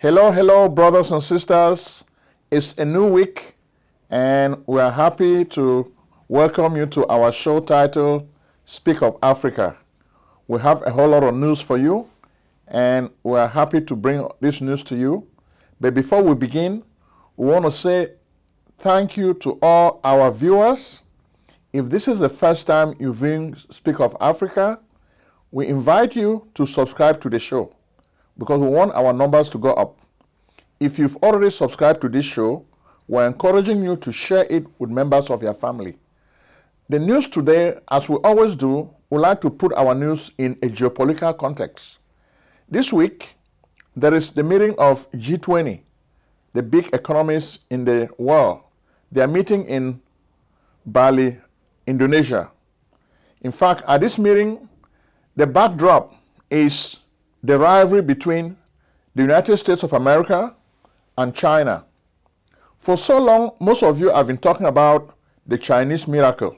Hello, hello, brothers and sisters. It's a new week, and we are happy to welcome you to our show titled Speak of Africa. We have a whole lot of news for you, and we are happy to bring this news to you. But before we begin, we want to say thank you to all our viewers. If this is the first time you're viewing Speak of Africa, we invite you to subscribe to the show because we want our numbers to go up. If you've already subscribed to this show, we're encouraging you to share it with members of your family. The news today, as we always do, we like to put our news in a geopolitical context. This week, there is the meeting of G20, the big economies in the world. They are meeting in Bali, Indonesia. In fact, at this meeting, the backdrop is the rivalry between the United States of America and China. For so long, most of you have been talking about the Chinese miracle,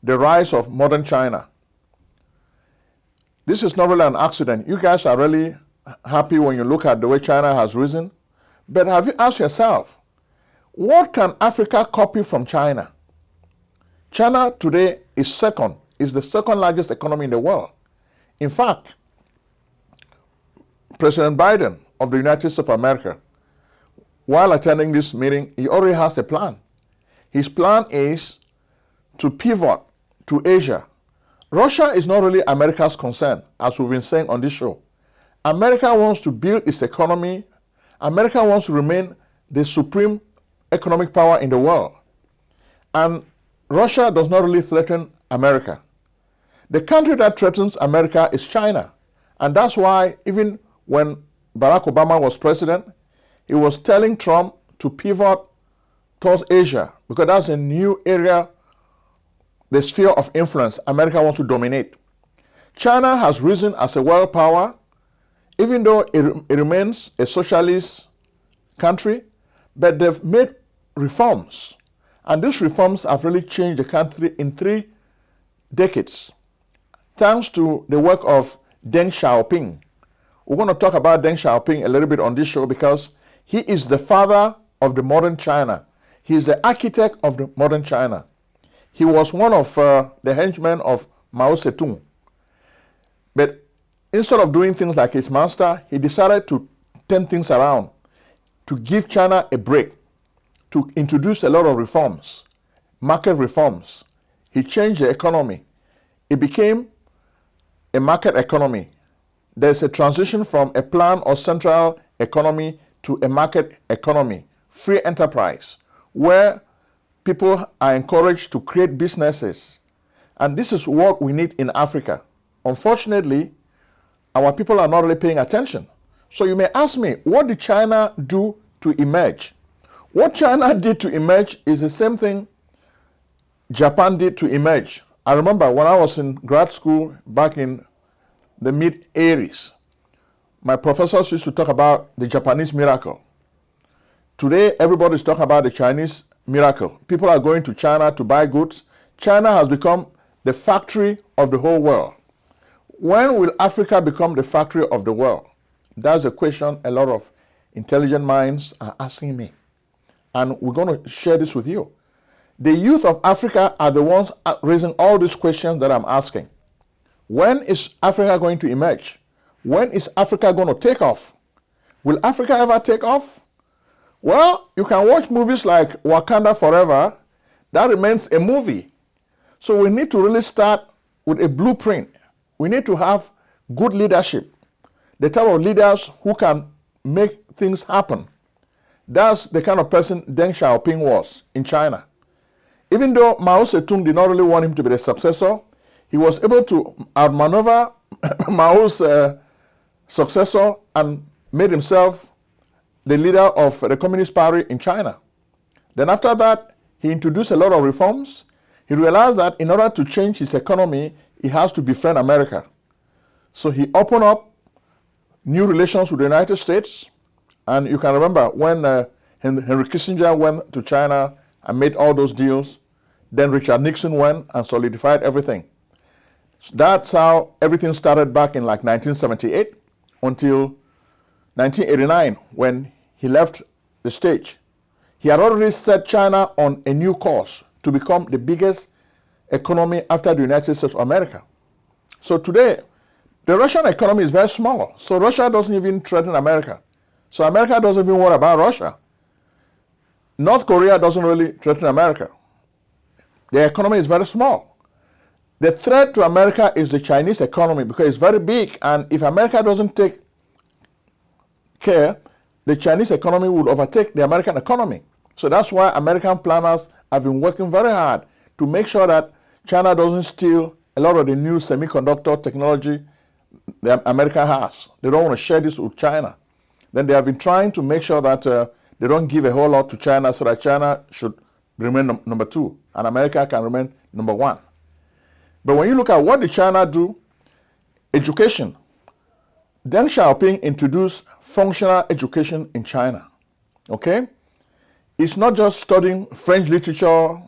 the rise of modern China. This is not really an accident. You guys are really happy when you look at the way China has risen. But have you asked yourself, what can Africa copy from China? China today is the second largest economy in the world. In fact, President Biden of the United States of America, while attending this meeting, he already has a plan. His plan is to pivot to Asia. Russia is not really America's concern, as we've been saying on this show. America wants to build its economy. America wants to remain the supreme economic power in the world. And Russia does not really threaten America. The country that threatens America is China. And that's why even when Barack Obama was president, he was telling Trump to pivot towards Asia because that's a new area, the sphere of influence America wants to dominate. China has risen as a world power, even though it remains a socialist country, but they've made reforms. And these reforms have really changed the country in 3 decades, thanks to the work of Deng Xiaoping. We're going to talk about Deng Xiaoping a little bit on this show because he is the father of the modern China. He is the architect of the modern China. He was one of the henchmen of Mao Zedong. But instead of doing things like his master, he decided to turn things around, to give China a break, to introduce a lot of reforms, market reforms. He changed the economy. It became a market economy. There's a transition from a planned or central economy to a market economy, free enterprise, where people are encouraged to create businesses. And this is what we need in Africa. Unfortunately, our people are not really paying attention. So you may ask me, what did China do to emerge? What China did to emerge is the same thing Japan did to emerge. I remember when I was in grad school back in the mid-80s, my professors used to talk about the Japanese miracle. Today, everybody is talking about the Chinese miracle. People are going to China to buy goods. China has become the factory of the whole world. When will Africa become the factory of the world? That's a question a lot of intelligent minds are asking me. And we're going to share this with you. The youth of Africa are the ones raising all these questions that I'm asking. When is Africa going to emerge? When is Africa going to take off? Will Africa ever take off? Well, you can watch movies like Wakanda Forever. That remains a movie. So we need to really start with a blueprint. We need to have good leadership, the type of leaders who can make things happen. That's the kind of person Deng Xiaoping was in China. Even though Mao Zedong did not really want him to be the successor, he was able to outmaneuver Mao's successor and made himself the leader of the Communist Party in China. Then after that, he introduced a lot of reforms. He realized that in order to change his economy, he has to befriend America. So he opened up new relations with the United States. And you can remember when Henry Kissinger went to China and made all those deals, then Richard Nixon went and solidified everything. That's how everything started back in like 1978 until 1989, when he left the stage, he had already set China on a new course to become the biggest economy after the United States of America. So today, the Russian economy is very small. So Russia doesn't even threaten America. So America doesn't even worry about Russia. North Korea doesn't really threaten America. Their economy is very small. The threat to America is the Chinese economy because it's very big, and if America doesn't take care, the Chinese economy will overtake the American economy. So that's why American planners have been working very hard to make sure that China doesn't steal a lot of the new semiconductor technology that America has. They don't want to share this with China. Then they have been trying to make sure that they don't give a whole lot to China so that China should remain number 2 and America can remain number 1. But when you look at what did China do, education. Deng Xiaoping introduced functional education in China. Okay? It's not just studying French literature,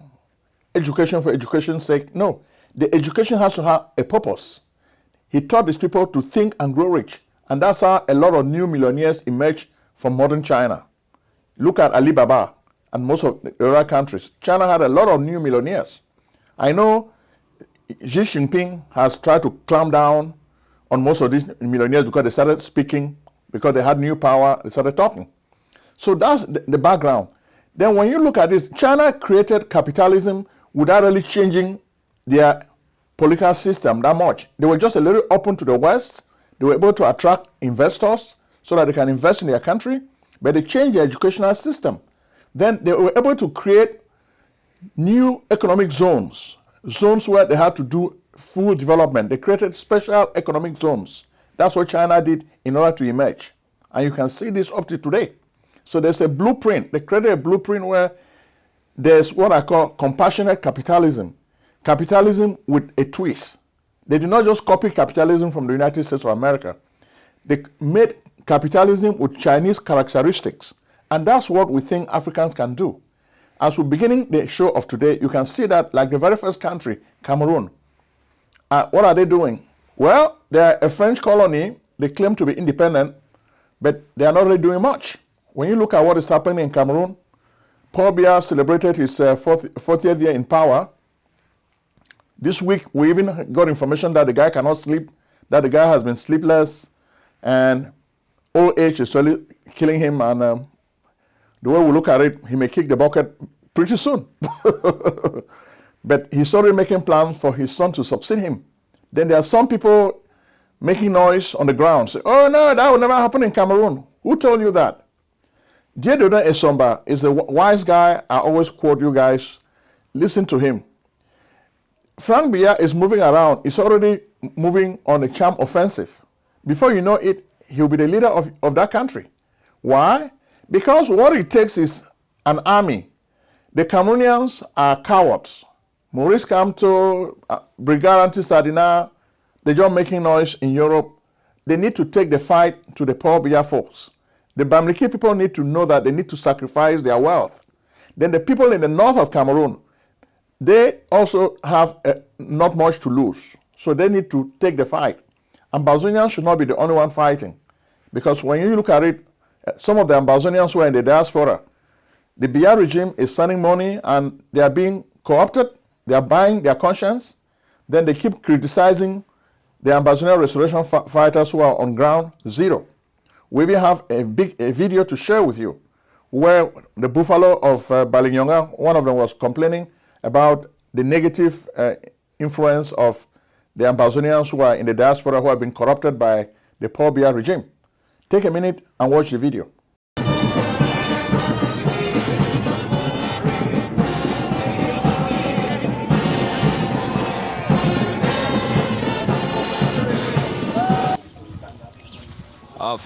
education for education's sake. No, the education has to have a purpose. He taught these people to think and grow rich. And that's how a lot of new millionaires emerged from modern China. Look at Alibaba and most of the other countries. China had a lot of new millionaires. I know Xi Jinping has tried to clamp down on most of these millionaires because they started speaking, because they had new power, they started talking. So that's the background. Then when you look at this, China created capitalism without really changing their political system that much. They were just a little open to the West. They were able to attract investors so that they can invest in their country, but they changed their educational system. Then they were able to create new economic zones where they had to do full development. They created special economic zones. That's what China did in order to emerge. And you can see this up to today. So there's a blueprint. They created a blueprint where there's what I call compassionate capitalism. Capitalism with a twist. They did not just copy capitalism from the United States of America. They made capitalism with Chinese characteristics. And that's what we think Africans can do. As we're beginning the show of today, you can see that like the very first country, Cameroon. What are they doing? Well, they're a French colony. They claim to be independent, but they are not really doing much. When you look at what is happening in Cameroon, Paul Biya celebrated his 40th year in power. This week, we even got information that the guy cannot sleep, that the guy has been sleepless, and old age is really killing him. And the way we look at it, he may kick the bucket pretty soon. But he's already making plans for his son to succeed him. Then there are some people making noise on the ground, say, oh no, that will never happen in Cameroon. Who told you that? Diedone Esomba is a wise guy. I always quote you guys. Listen to him. Frank Biya is moving around. He's already moving on a charm offensive. Before you know it, he'll be the leader of that country. Why? Because what it takes is an army. The Cameroonians are cowards. Maurice Kamto, Brigade Anti-Sardina, they're just making noise in Europe. They need to take the fight to the Paul Biya folks. The Bamileke people need to know that they need to sacrifice their wealth. Then the people in the north of Cameroon, they also have not much to lose. So they need to take the fight. Ambazonians should not be the only one fighting. Because when you look at it, some of the Ambazonians who are in the diaspora, the Biya regime is sending money and they are being co-opted. They are buying their conscience. Then they keep criticizing the Ambazonian restoration fighters who are on ground zero. We even have a video to share with you where the buffalo of Balinyonga, one of them was complaining about the negative influence of the Ambazonians who are in the diaspora who have been corrupted by the Paul Biya regime. Take a minute and watch the video.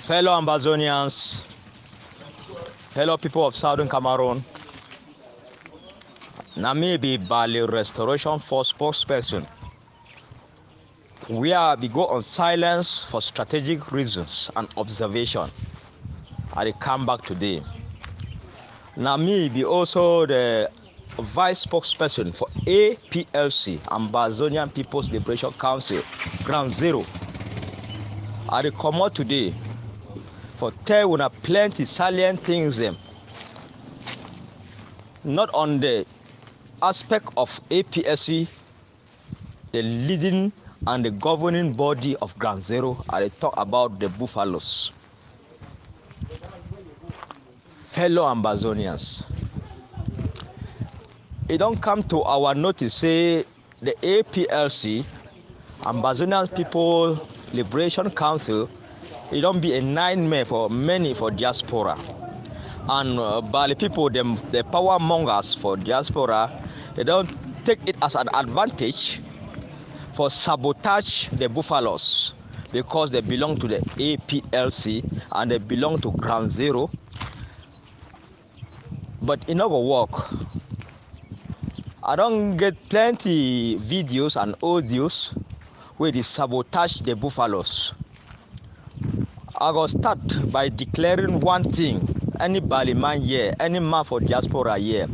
Fellow Ambazonians, fellow people of Southern Cameroon, Namibi Bali Restoration Force spokesperson. We go on silence for strategic reasons and observation. I come back today. Namibi also the vice spokesperson for APLC, Ambazonian People's Liberation Council, Ground Zero. I come out today for tell una plenty salient things them. Not on the aspect of APSC, the leading and the governing body of Ground Zero, I talk about the buffaloes. Fellow Amazonians, it don't come to our notice, say the APLC, Amazonian People Liberation Council, it don't be a nightmare for many for diaspora. And Bali people, the power mongers for diaspora, they don't take it as an advantage for sabotage the buffaloes because they belong to the APLC and they belong to Ground Zero. But it never work. I don't get plenty videos and audios where they sabotage the buffaloes. I will start by declaring one thing. Any Bali man here, any man for diaspora here,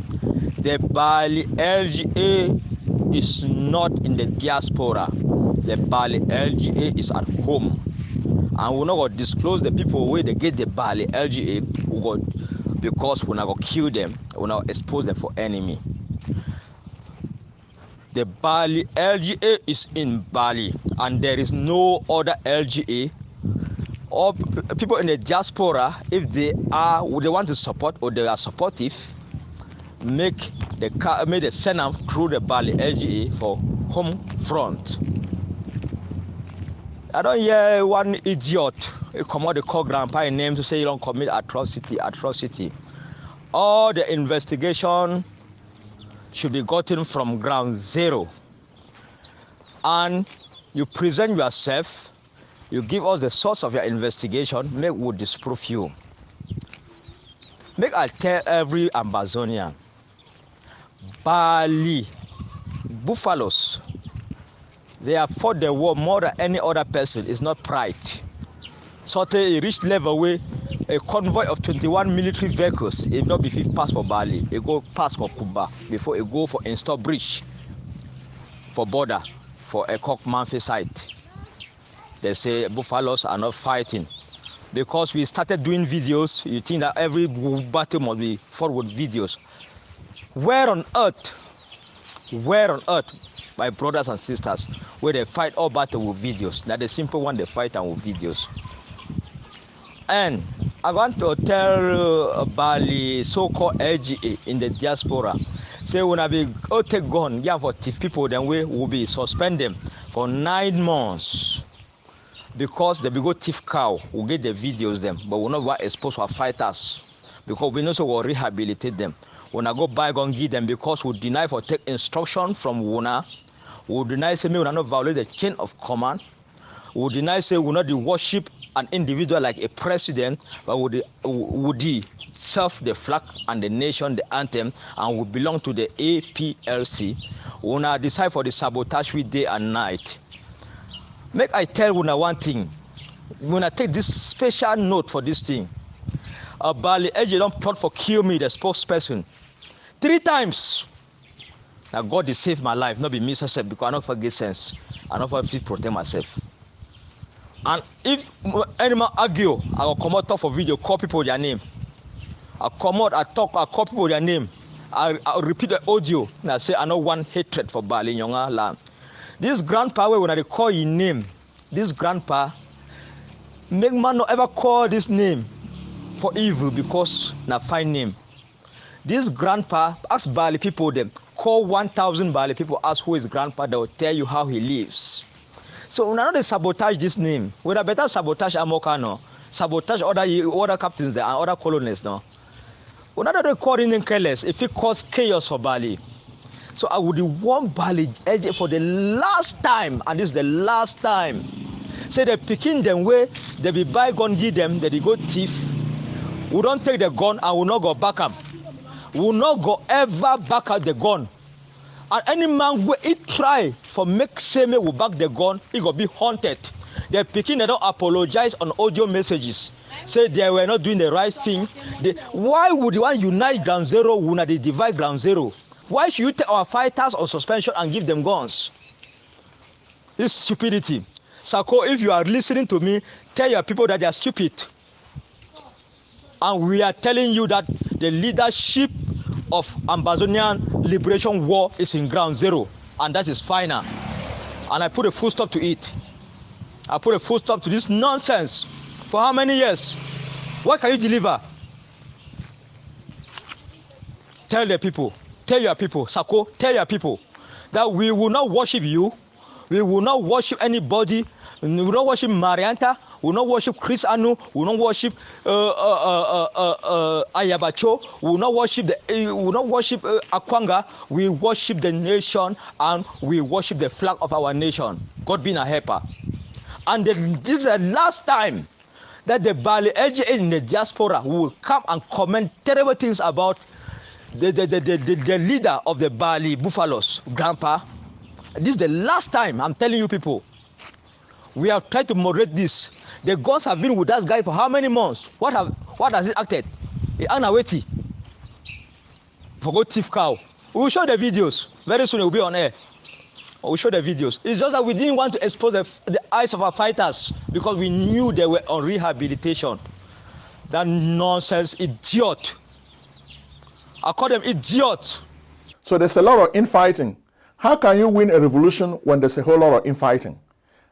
the Bali LGA is not in the diaspora. The Bali LGA is at home. And we're not going to disclose the people where they get the Bali LGA because we're not going to kill them, we're not expose them for enemy. The Bali LGA is in Bali and there is no other LGA. Or people in the diaspora, if they want to support or they are supportive, make the send them through the Bali LGA for home front. I don't hear one idiot come out the call grandpa in name to say you don't commit atrocity. All the investigation should be gotten from Ground Zero. And you present yourself, you give us the source of your investigation, make we disprove you. Make I tell every Amazonian, Bali, buffaloes, they have fought the war more than any other person. It's not pride. So they reach level where a convoy of 21 military vehicles, it not be pass for Bali, it go pass for Kuba before it go for install bridge for border for a Cockmanfe site. They say buffaloes are not fighting. Because we started doing videos, you think that every battle must be fought with videos. Where on earth, my brothers and sisters, where they fight all battle with videos? Now the simple one, they fight and with videos. And I want to tell Bali so-called LGA in the diaspora, say when I be take gun, yeah, for thief people, then we will be suspend them for 9 months. Because they be go thief cow, we'll get the videos them, but we're not exposed to our fighters. Because we know so we'll rehabilitate them. When I go buy gun, give them because we deny for take instruction from Wuna. We deny say we will not violate the chain of command. We deny say we will not worship an individual like a president, but would serve the flag and the nation, the anthem, and we belong to the APLC. We will not decide for the sabotage we day and night. Make I tell Wuna one thing. When I take this special note for this thing, Bali LG don't plot for kill me, the spokesperson, 3 times. Now God is save my life, not be me myself, because I don't forget sense. I don't forget protect myself. And if anyone argue, I will come out talk for video, call people their name. I come out, I talk, I call people their name. I repeat the audio. And I say I know one hatred for Bali Nyonga land. This grandpa, when I call his name, this grandpa, make man not ever call this name for evil because na fine name. This grandpa, ask Bali people them, call 1,000 Bali people, ask who is grandpa, they will tell you how he lives. So when I know they sabotage this name, when I better sabotage Amoka no, sabotage other captains there and other colonials no. When I don't call him careless, if it cause chaos for Bali. So I would want Bali LG for the last time, and this is the last time. Say they picking them where they be buy gun, give them, they go thief. We don't take the gun and we not go back up. We will not go ever back up the gun. And any man where he try for make say me will back the gun, he go be haunted. They picking, they don't apologize on audio messages. Say they were not doing the right thing. Why would you want unite Ground Zero when they divide Ground Zero? Why should you take our fighters on suspension and give them guns? This stupidity. Sako, if you are listening to me, tell your people that they are stupid. And we are telling you that the leadership of Ambazonian Liberation War is in ground zero, and that is final. And I put a full stop to it. I put a full stop to this nonsense. For how many years? What can you deliver? Tell the people, tell your people, Sako, tell your people that we will not worship you. We will not worship anybody. We will not worship Marianta. We will not worship Chris Anu. We will not worship Ayabacho. We will not worship Akwanga. We worship the nation and we worship the flag of our nation. God being a helper. And this is the last time that the Bali LGA in the diaspora will come and comment terrible things about the leader of the Bali Buffaloes, Grandpa. This is the last time, I'm telling you people. We have tried to moderate this. The guns have been with that guy for how many months? What has it acted? Anaweti. Forgot thief cow. We will show the videos. Very soon it will be on air. We will show the videos. It's just that we didn't want to expose the eyes of our fighters because we knew they were on rehabilitation. That nonsense idiot. I call them idiots. So there's a lot of infighting. How can you win a revolution when there's a whole lot of infighting?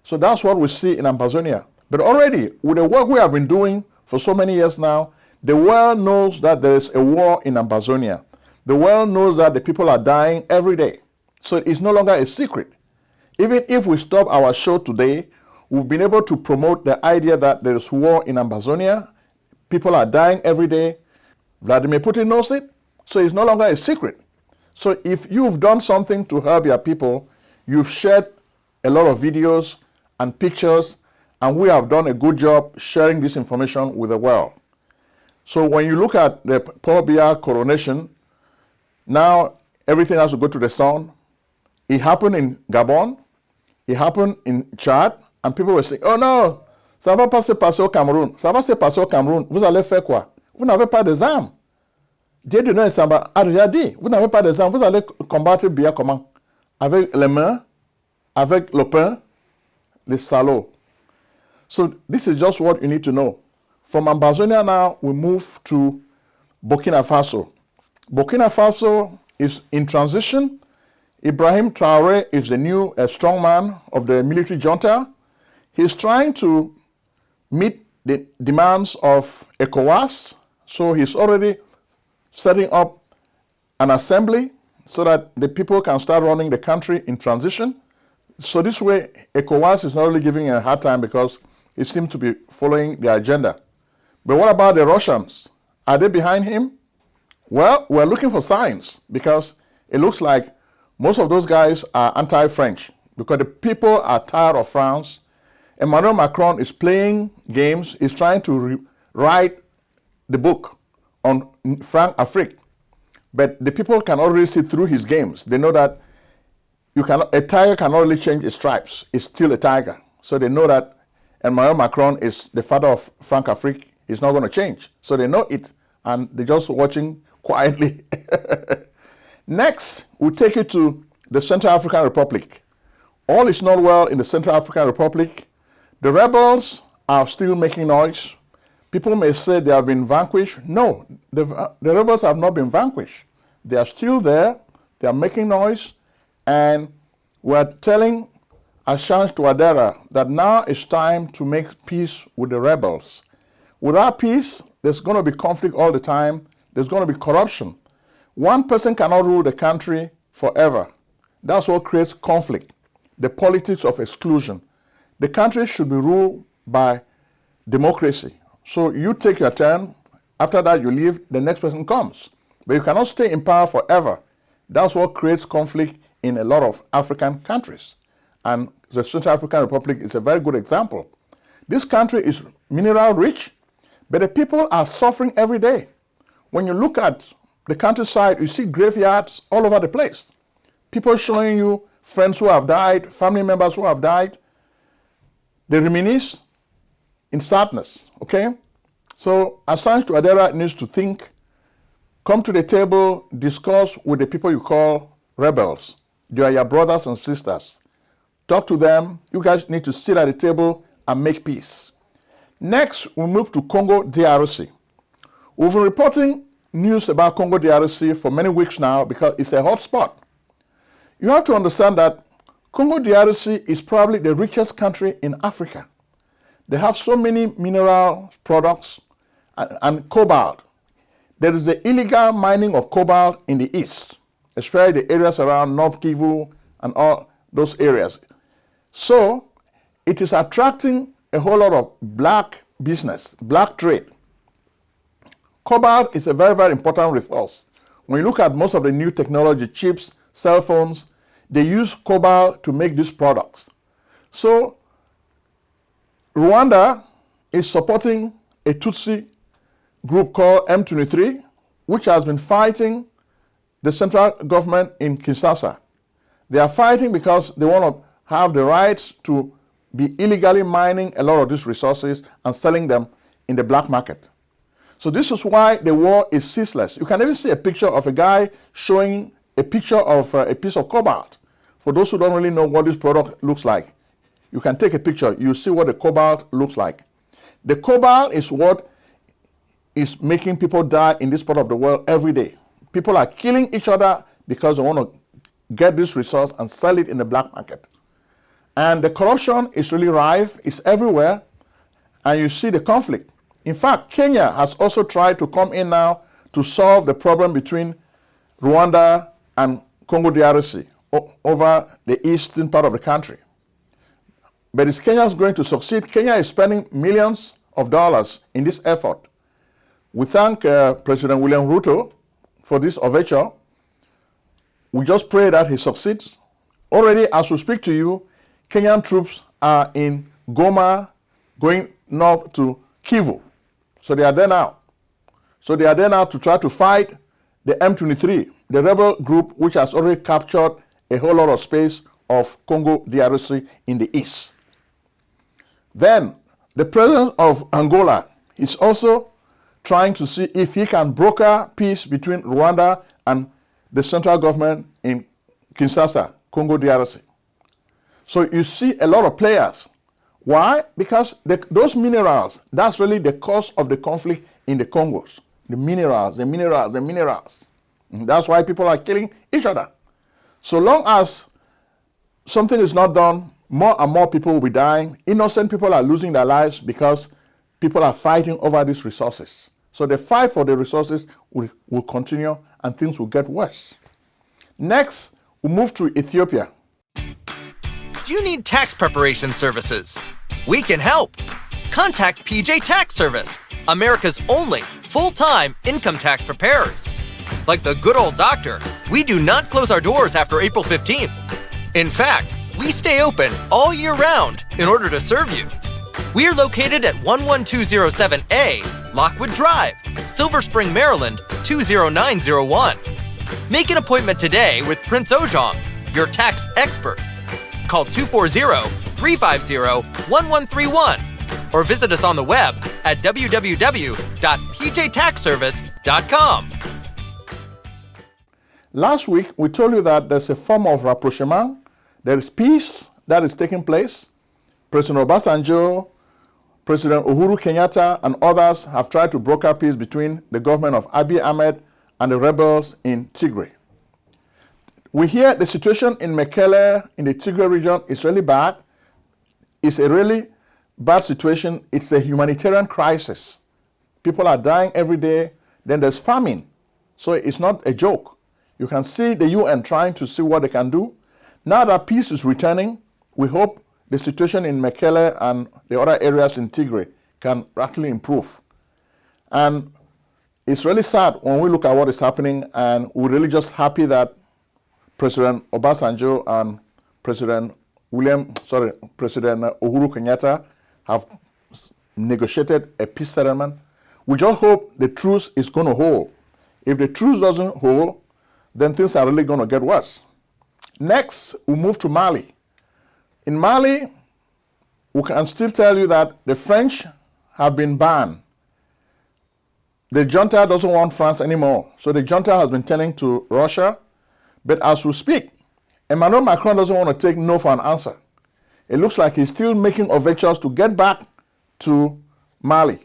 So that's what we see in Amazonia. But already, with the work we have been doing for so many years now, the world knows that there is a war in Amazonia. The world knows that the people are dying every day. So it's no longer a secret. Even if we stop our show today, we've been able to promote the idea that there is war in Amazonia. People are dying every day. Vladimir Putin knows it. So it's no longer a secret. So if you've done something to help your people, you've shared a lot of videos and pictures, and we have done a good job sharing this information with the world. So when you look at the Paul Biya coronation, now everything has to go to the sun. It happened in Gabon, it happened in Chad, and people were saying, oh no, ça va pas se passer au Cameroun. Ça va se passer au Cameroun. Vous allez faire quoi? Vous n'avez pas des armes. Dieu de nous a déjà dit, vous n'avez pas des armes, vous allez combattre Biya comment? Avec les mains, avec le pain, les salauds. So this is just what you need to know. From Amazonia now, we move to Burkina Faso. Burkina Faso is in transition. Ibrahim Traoré is the new strongman of the military junta. He's trying to meet the demands of ECOWAS. So he's already setting up an assembly so that the people can start running the country in transition. So this way, ECOWAS is not really giving a hard time because it seems to be following the agenda. But what about the Russians? Are they behind him? Well, we're looking for signs because it looks like most of those guys are anti-French because the people are tired of France. Emmanuel Macron is playing games, is trying to write the book on Franc-Afrique. But the people can already see through his games. They know that a tiger cannot really change its stripes. It's still a tiger. So they know that Emmanuel Macron is the father of Franc-Afrique. He's not going to change. So they know it, and they're just watching quietly. Next, we'll take you to the Central African Republic. All is not well in the Central African Republic. The rebels are still making noise. People may say they have been vanquished. No, the rebels have not been vanquished. They are still there. They are making noise. And we're telling Assange Touadera that now it's time to make peace with the rebels. Without peace, there's going to be conflict all the time. There's going to be corruption. One person cannot rule the country forever. That's what creates conflict, the politics of exclusion. The country should be ruled by democracy. So you take your turn. After that, you leave, the next person comes. But you cannot stay in power forever. That's what creates conflict in a lot of African countries. And the Central African Republic is a very good example. This country is mineral rich, but the people are suffering every day. When you look at the countryside, you see graveyards all over the place. People showing you friends who have died, family members who have died. They reminisce in sadness, okay? So Assange Touadera needs to think, come to the table, discuss with the people you call rebels. They are your brothers and sisters. Talk to them. You guys need to sit at the table and make peace. Next, we move to Congo DRC. We've been reporting news about Congo DRC for many weeks now because it's a hot spot. You have to understand that Congo DRC is probably the richest country in Africa. They have so many mineral products and cobalt. There is the illegal mining of cobalt in the east, especially the areas around North Kivu and all those areas. So it is attracting a whole lot of black business, black trade. Cobalt is a very, very important resource. When you look at most of the new technology, chips, cell phones, they use cobalt to make these products. So Rwanda is supporting a Tutsi group called M23, which has been fighting the central government in Kinshasa. They are fighting because they want to have the rights to be illegally mining a lot of these resources and selling them in the black market. So this is why the war is ceaseless. You can even see a picture of a guy showing a picture of a piece of cobalt. For those who don't really know what this product looks like, you can take a picture, you see what the cobalt looks like. The cobalt is what is making people die in this part of the world every day. People are killing each other because they want to get this resource and sell it in the black market. And the corruption is really rife, it's everywhere, and you see the conflict. In fact, Kenya has also tried to come in now to solve the problem between Rwanda and Congo DRC over the eastern part of the country. But is Kenya going to succeed? Kenya is spending millions of dollars in this effort. We thank President William Ruto for this overture. We just pray that he succeeds. Already, as we speak to you, Kenyan troops are in Goma, going north to Kivu. So they are there now. So they are there now to try to fight the M23, the rebel group which has already captured a whole lot of space of Congo DRC in the east. Then the president of Angola is also trying to see if he can broker peace between Rwanda and the central government in Kinshasa, Congo DRC. So you see a lot of players. Why? Because those minerals, that's really the cause of the conflict in the Congos. The minerals, the minerals, the minerals. And that's why people are killing each other. So long as something is not done, more and more people will be dying. Innocent people are losing their lives because people are fighting over these resources. So the fight for the resources will continue and things will get worse. Next, we move to Ethiopia. Do you need tax preparation services? We can help. Contact PJ Tax Service, America's only full-time income tax preparers. Like the good old doctor, we do not close our doors after April 15th. In fact, we stay open all year round in order to serve you. We are located at 11207A, Lockwood Drive, Silver Spring, Maryland, 20901. Make an appointment today with Prince Ojong, your tax expert. Call 240-350-1131 or visit us on the web at www.pjtaxservice.com. Last week, we told you that there's a form of rapprochement. There is peace that is taking place. President Obasanjo, President Uhuru Kenyatta, and others have tried to broker peace between the government of Abiy Ahmed and the rebels in Tigray. We hear the situation in Mekelle, in the Tigray region, is really bad. It's a really bad situation. It's a humanitarian crisis. People are dying every day. Then there's famine. So it's not a joke. You can see the UN trying to see what they can do. Now that peace is returning, we hope the situation in Mekelle and the other areas in Tigray can actually improve. And it's really sad when we look at what is happening, and we're really just happy that President Obasanjo and President Uhuru Kenyatta have negotiated a peace settlement. We just hope the truce is going to hold. If the truce doesn't hold, then things are really going to get worse. Next, we move to Mali. In Mali, we can still tell you that the French have been banned. The junta doesn't want France anymore. So the junta has been turning to Russia. But as we speak, Emmanuel Macron doesn't want to take no for an answer. It looks like he's still making overtures to get back to Mali.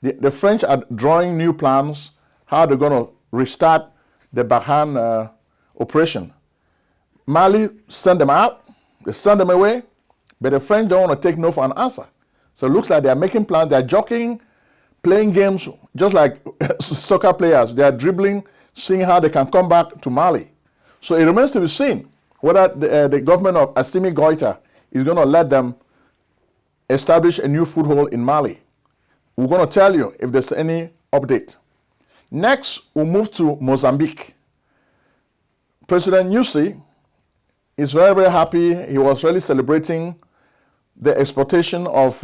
The French are drawing new plans how they're going to restart the Barkhane operation. Mali sent them out, they sent them away, but the French don't want to take no for an answer. So it looks like they're making plans, they're jockeying, playing games just like soccer players. They're dribbling, seeing how they can come back to Mali. So it remains to be seen whether the government of Assimi Goïta is going to let them establish a new foothold in Mali. We're going to tell you if there's any update. Next, we'll move to Mozambique. President Nyusi is very, very happy. He was really celebrating the exportation of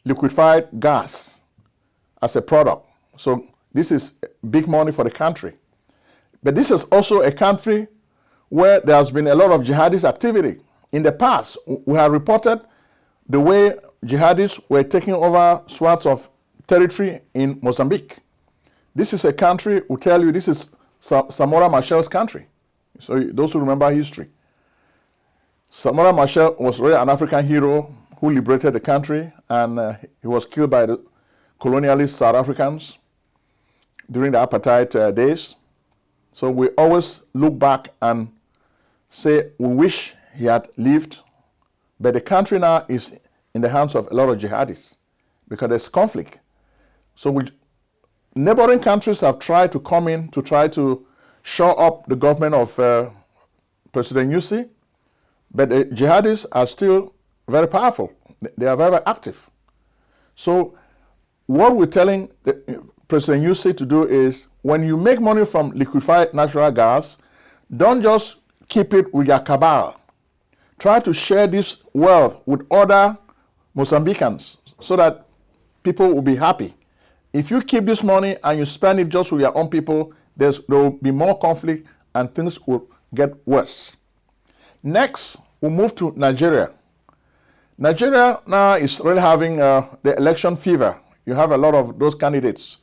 liquefied gas as a product. So this is big money for the country. But this is also a country where there has been a lot of jihadist activity. In the past, we have reported the way jihadists were taking over swaths of territory in Mozambique. This is a country, we'll tell you, this is Samora Machel's country. So those who remember history. Samora Machel was really an African hero who liberated the country, and he was killed by the colonialist South Africans during the apartheid days. So we always look back and say we wish he had lived, but the country now is in the hands of a lot of jihadists because there's conflict. So neighboring countries have tried to come in to try to shore up the government of President Nyusi, but the jihadists are still very powerful. They are very, very active. So what we're telling President Nyusi to do is, when you make money from liquefied natural gas, don't just keep it with your cabal. Try to share this wealth with other Mozambicans so that people will be happy. If you keep this money and you spend it just with your own people, there will be more conflict and things will get worse. Next, we'll move to Nigeria. Nigeria now is really having the election fever. You have a lot of those candidates.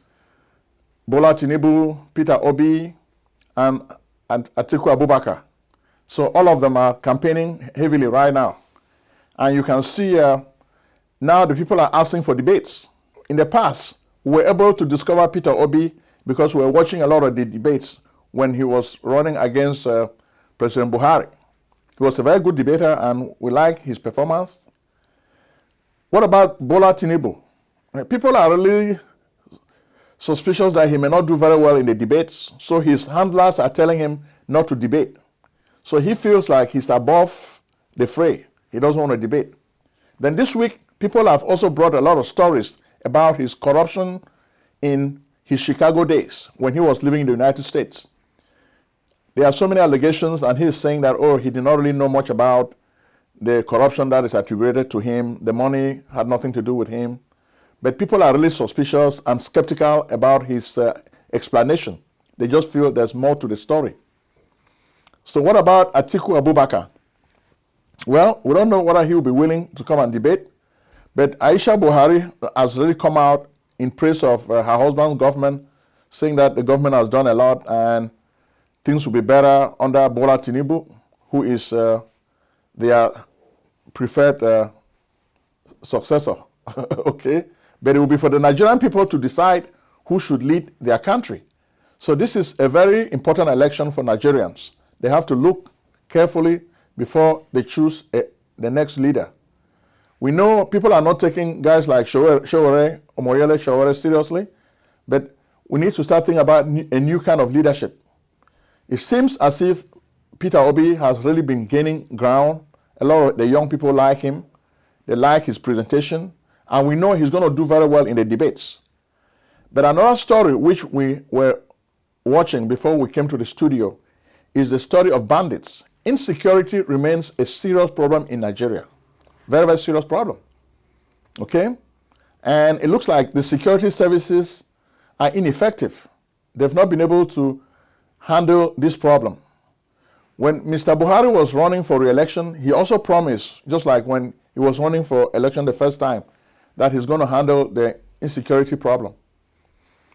Bola Tinubu, Peter Obi, and Atiku Abubakar. So all of them are campaigning heavily right now. And you can see now the people are asking for debates. In the past, we were able to discover Peter Obi because we were watching a lot of the debates when he was running against President Buhari. He was a very good debater and we like his performance. What about Bola Tinubu? People are really suspicious that he may not do very well in the debates, so his handlers are telling him not to debate. So he feels like he's above the fray. He doesn't want to debate. Then this week, people have also brought a lot of stories about his corruption in his Chicago days when he was living in the United States. There are so many allegations, and he's saying that, oh, he did not really know much about the corruption that is attributed to him. The money had nothing to do with him. But people are really suspicious and skeptical about his explanation. They just feel there's more to the story. So what about Atiku Abubakar? Well, we don't know whether he will be willing to come and debate, but Aisha Buhari has really come out in praise of her husband's government, saying that the government has done a lot and things will be better under Bola Tinubu, who is their preferred successor. Okay? But it will be for the Nigerian people to decide who should lead their country. So this is a very important election for Nigerians. They have to look carefully before they choose the next leader. We know people are not taking guys like Omoyele Sowore seriously, but we need to start thinking about a new kind of leadership. It seems as if Peter Obi has really been gaining ground. A lot of the young people like him. They like his presentation. And we know he's going to do very well in the debates. But another story which we were watching before we came to the studio is the story of bandits. Insecurity remains a serious problem in Nigeria. Very, very serious problem. Okay? And it looks like the security services are ineffective. They've not been able to handle this problem. When Mr. Buhari was running for re-election, he also promised, just like when he was running for election the first time, that he's going to handle the insecurity problem.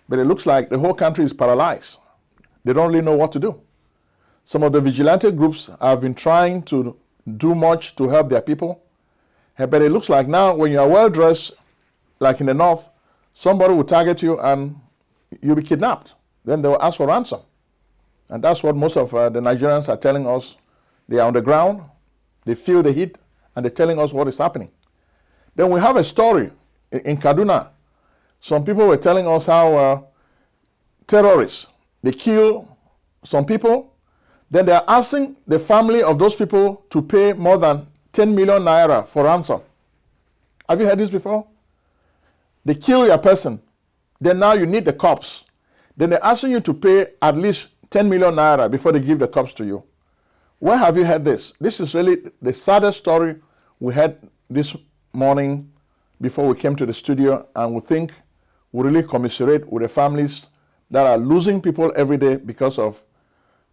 But it looks like the whole country is paralyzed. They don't really know what to do. Some of the vigilante groups have been trying to do much to help their people. But it looks like now when you are well dressed, like in the north, somebody will target you and you'll be kidnapped. Then they will ask for ransom. And that's what most of the Nigerians are telling us. They are on the ground, they feel the heat, and they're telling us what is happening. Then we have a story in Kaduna. Some people were telling us how terrorists, they kill some people, then they are asking the family of those people to pay more than 10 million naira for ransom. Have you heard this before? They kill your person, then now you need the cops. Then they're asking you to pay at least 10 million naira before they give the cops to you. Where have you heard this? This is really the saddest story we had this morning before we came to the studio, and we think we really commiserate with the families that are losing people every day because of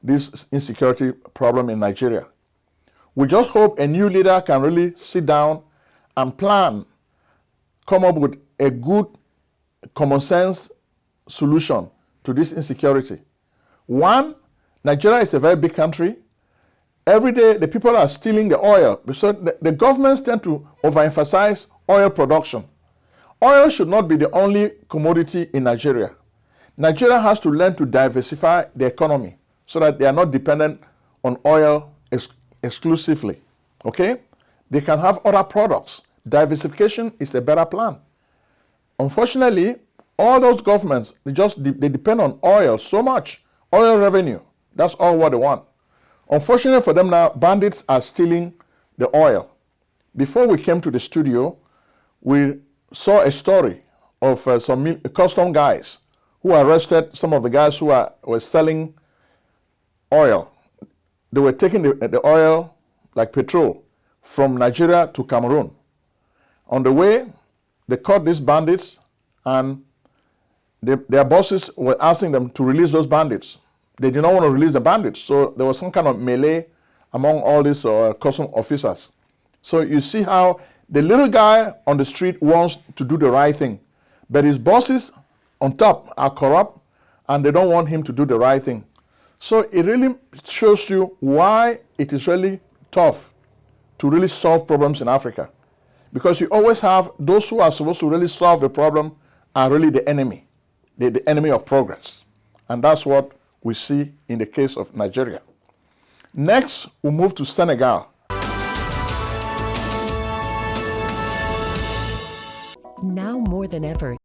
this insecurity problem in Nigeria. We just hope a new leader can really sit down and plan, come up with a good common sense solution to this insecurity. One, Nigeria is a very big country. Every day, the people are stealing the oil. So the governments tend to overemphasize oil production. Oil should not be the only commodity in Nigeria. Nigeria has to learn to diversify the economy so that they are not dependent on oil exclusively. Okay? They can have other products. Diversification is a better plan. Unfortunately, all those governments, they depend on oil so much. Oil revenue, that's all what they want. Unfortunately for them now, bandits are stealing the oil. Before we came to the studio, we saw a story of some custom guys who arrested some of the guys who were selling oil. They were taking the oil, like petrol, from Nigeria to Cameroon. On the way, they caught these bandits, and their bosses were asking them to release those bandits. They did not want to release the bandits, so there was some kind of melee among all these custom officers. So you see how the little guy on the street wants to do the right thing, but his bosses on top are corrupt, and they don't want him to do the right thing. So it really shows you why it is really tough to really solve problems in Africa. Because you always have those who are supposed to really solve the problem are really the enemy, the enemy of progress. And that's what we see in the case of Nigeria. Next, we'll move to Senegal. Now more than ever,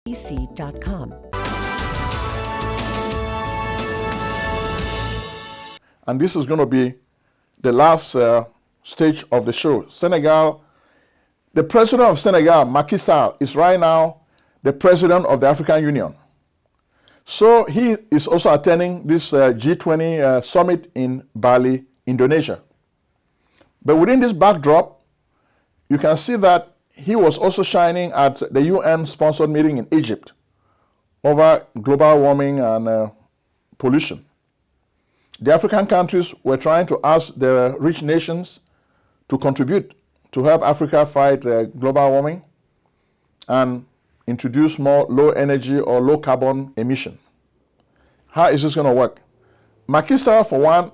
Ainsi.com. And this is going to be the last stage of the show. Senegal, the president of Senegal, Macky Sall, is right now the president of the African Union. So he is also attending this G20 summit in Bali, Indonesia. But within this backdrop, you can see that he was also shining at the UN-sponsored meeting in Egypt over global warming and pollution. The African countries were trying to ask the rich nations to contribute to help Africa fight global warming and introduce more low energy or low carbon emission. How is this going to work? Macky Sall, for one,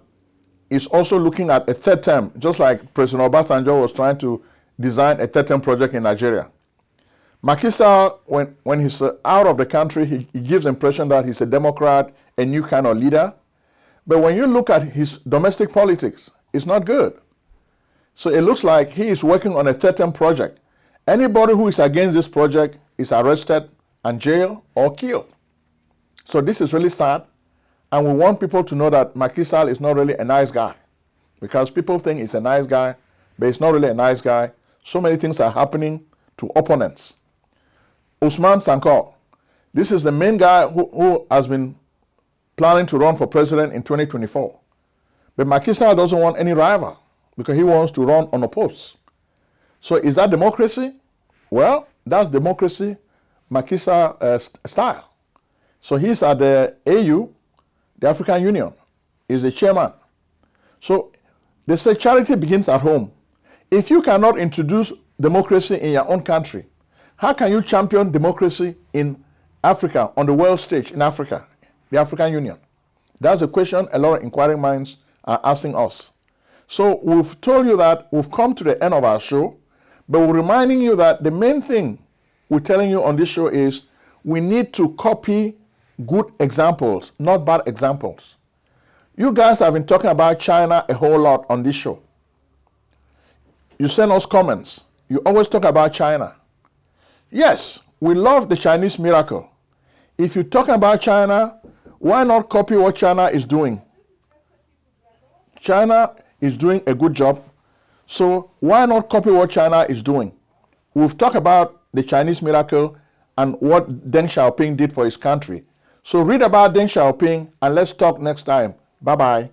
is also looking at a third term, just like President Obasanjo was trying to design a third term project in Nigeria. Macky Sall, when he's out of the country, he gives the impression that he's a Democrat, a new kind of leader. But when you look at his domestic politics, it's not good. So it looks like he is working on a third term project. Anybody who is against this project is arrested and jailed or killed. So this is really sad. And we want people to know that Macky Sall is not really a nice guy. Because people think he's a nice guy, but he's not really a nice guy. So many things are happening to opponents. Ousmane Sonko, this is the main guy who has been planning to run for president in 2024. But Macky Sall doesn't want any rival because he wants to run unopposed. So is that democracy? Well, that's democracy, Macky Sall style. So he's at the AU the African Union, is the chairman. So they say charity begins at home. If you cannot introduce democracy in your own country, how can you champion democracy in Africa, on the world stage in Africa, the African Union? That's a question a lot of inquiring minds are asking us. So we've told you that we've come to the end of our show, but we're reminding you that the main thing we're telling you on this show is we need to copy good examples, not bad examples. You guys have been talking about China a whole lot on this show. You send us comments. You always talk about China. Yes, we love the Chinese miracle. If you're talking about China, why not copy what China is doing? China is doing a good job, so why not copy what China is doing? We've talked about the Chinese miracle and what Deng Xiaoping did for his country. So read about Deng Xiaoping and let's talk next time. Bye-bye.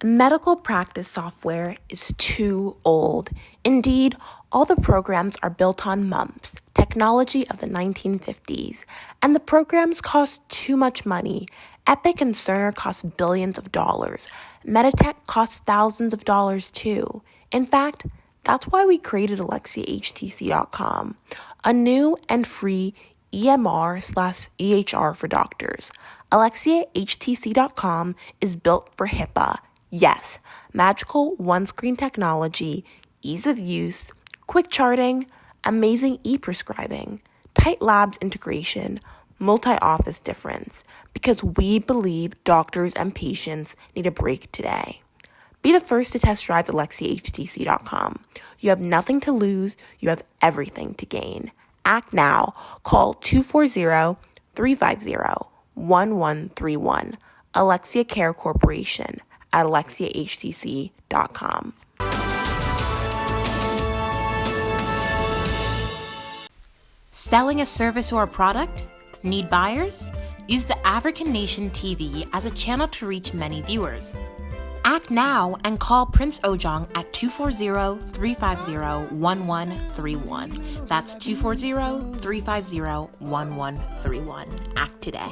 Medical practice software is too old. Indeed, all the programs are built on MUMPS, technology of the 1950s, and the programs cost too much money. Epic and Cerner cost billions of dollars. Meditech costs thousands of dollars too. In fact, that's why we created AlexiaHTC.com, a new and free EMR/EHR for doctors. AlexiaHTC.com is built for HIPAA. Yes, magical one-screen technology, ease of use, quick charting, amazing e-prescribing, tight labs integration, multi-office difference, because we believe doctors and patients need a break today. Be the first to test drive AlexiaHTC.com. You have nothing to lose, you have everything to gain. Act now. Call 240-350-1131. Alexia Care Corporation at AlexiaHTC.com. Selling a service or a product? Need buyers? Use the African Nation TV as a channel to reach many viewers. Act now and call Prince Ojong at 240-350-1131. That's 240-350-1131. Act today.